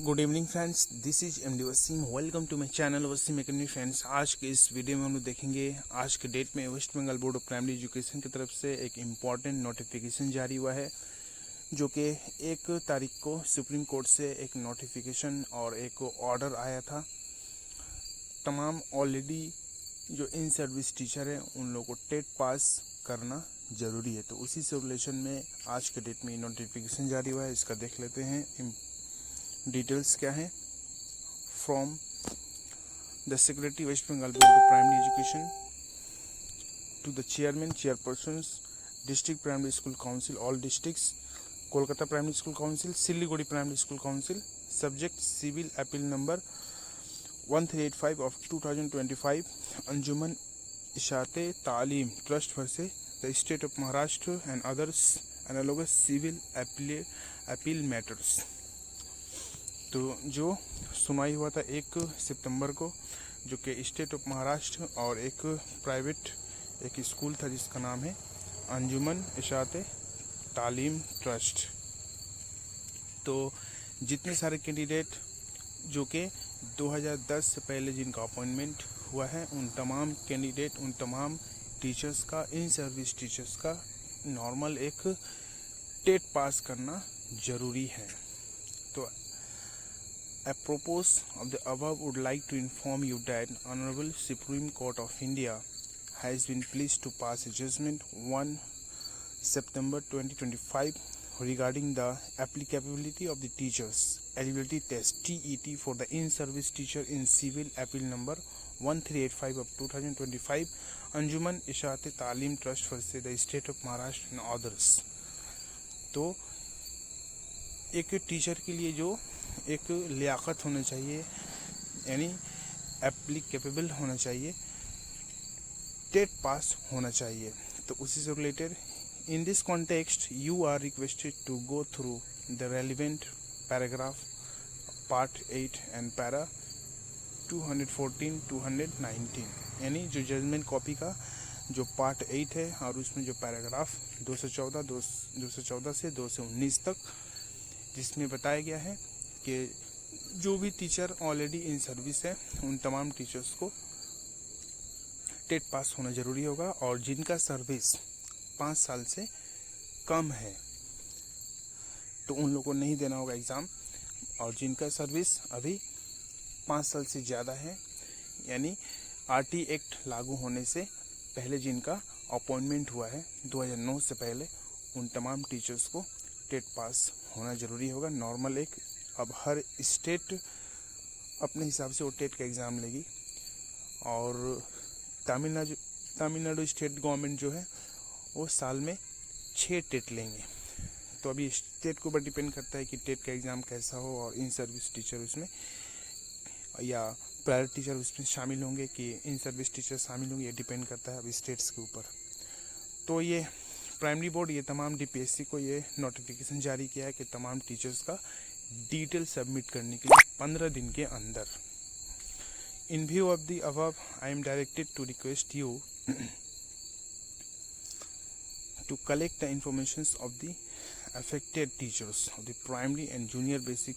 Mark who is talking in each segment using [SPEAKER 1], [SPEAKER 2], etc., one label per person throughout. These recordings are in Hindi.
[SPEAKER 1] Good evening friends, this is MD Wasim. Welcome to my channel Wasim Academy. Friends, आज के इस वीडियो में हम लोग देखेंगे आज के डेट में West Bengal Board of Primary Education की तरफ से एक इम्पॉर्टेंट नोटिफिकेशन जारी हुआ है, जो कि 1 तारीख को सुप्रीम कोर्ट से एक नोटिफिकेशन और एक ऑर्डर आया था। तमाम ऑलरेडी जो इन सर्विस टीचर हैं उन लोगों को टेट पास करना ज़रूरी है, तो उसी से रिलेशन में आज के डेट में नोटिफिकेशन जारी हुआ है। इसका देख लेते हैं डिटेल्स क्या है। From the secretary West Bengal Board of Primary Education to the chairman chairpersons district primary school council all districts, Kolkata primary school council, Siliguri primary school council, subject civil appeal number 1385 of 2025, Anjuman Ishate Taleem Trust versus the State of Maharashtra and others analogous civil appeal matters. तो जो सुनवाई हुआ था 1 सितंबर को, जो कि स्टेट ऑफ महाराष्ट्र और एक प्राइवेट एक स्कूल था जिसका नाम है अंजुमन इशाते तालीम ट्रस्ट। तो जितने सारे कैंडिडेट जो कि 2010 से पहले जिनका अपॉइंटमेंट हुआ है, उन तमाम कैंडिडेट, उन तमाम टीचर्स का, इन सर्विस टीचर्स का नॉर्मल एक टेट पास करना ज़रूरी है। तो apropos of the above, would like to inform you that Honorable Supreme Court of India has been pleased to pass a judgment 1 September 2025 regarding the applicability of the Teachers Eligibility Test (TET) for the in-service teacher in Civil Appeal number 1385 of 2025, Anjuman Ishate Talim Trust versus the State of Maharashtra and others। तो एक टीचर के लिए जो एक लियाकत होना चाहिए, यानी एप्लीकेबल होना चाहिए, टेट पास होना चाहिए। तो उसी से related in this context you are requested to go through the relevant paragraph part 8 and para 214-219, यानी जो जजमेंट कॉपी का जो पार्ट 8 है और उसमें जो पैराग्राफ 214 से 219 तक, जिसमें बताया गया है कि जो भी टीचर ऑलरेडी इन सर्विस है उन तमाम टीचर्स को टेट पास होना ज़रूरी होगा, और जिनका सर्विस 5 साल से कम है तो उन लोगों को नहीं देना होगा एग्ज़ाम, और जिनका सर्विस अभी 5 साल से ज़्यादा है, यानी आरटी एक्ट लागू होने से पहले जिनका अपॉइंटमेंट हुआ है 2009 से पहले, उन तमाम टीचर्स को टेट पास होना ज़रूरी होगा। नॉर्मल एक अब हर स्टेट अपने हिसाब से वो टेट का एग्ज़ाम लेगी, और तमिलनाडु स्टेट गवर्नमेंट जो है वो साल में 6 टेट लेंगे। तो अभी स्टेट के ऊपर डिपेंड करता है कि टेट का एग्ज़ाम कैसा हो, और इन सर्विस टीचर उसमें या प्राइवेट टीचर उसमें शामिल होंगे कि इन सर्विस टीचर शामिल होंगे, ये डिपेंड करता है अभी स्टेट्स के ऊपर। तो ये प्राइमरी बोर्ड ये तमाम डीपीएससी को ये नोटिफिकेशन जारी किया है कि तमाम टीचर्स का डिटेल सबमिट करने के लिए 15 दिन के अंदर। In view of the above, I am directed to request you to collect the information of the affected teachers of the primary and junior basic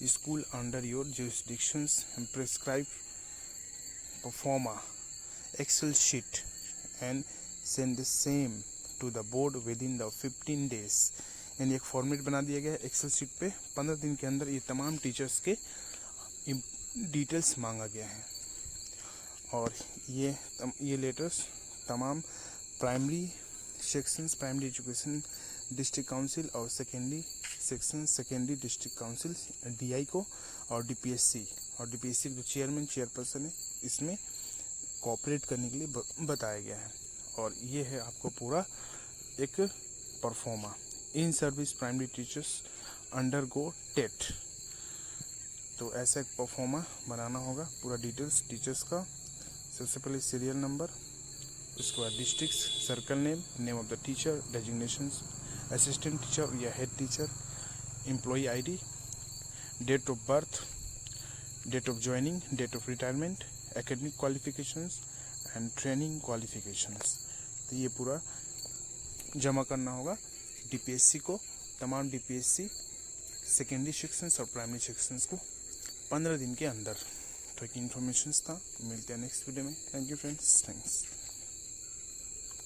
[SPEAKER 1] school under your jurisdictions and prescribe performa Excel sheet and send the same to the board within the 15 days। यानी एक फॉर्मेट बना दिया गया है एक्सेल शीट पे, 15 दिन के अंदर ये तमाम टीचर्स के डिटेल्स मांगा गया है, और ये लेटर्स तमाम primary sections primary education district council और secondary section secondary district council DI को और डीपीएससी के जो चेयरमैन चेयरपर्सन है इसमें कोऑपरेट करने के लिए बताया गया है। और ये है आपको पूरा एक proforma in service primary teachers undergo TET. तो ऐसा एक परफॉर्मा बनाना होगा, पूरा डिटेल्स टीचर्स का। सबसे पहले सीरियल नंबर, उसके बाद district, circle name, name of the teacher, designations, assistant teacher या head teacher, employee ID, date of birth, date of joining, date of retirement, academic qualifications and training qualifications. तो ये पूरा जमा करना होगा डीपीएससी को। तमाम डीपीएससी सेकेंडरी सेक्शंस और प्राइमरी सेक्शंस को 15 दिन के अंदर। तो एक इन्फॉर्मेशन था। मिलते हैं नेक्स्ट वीडियो में। Thank you friends, thanks.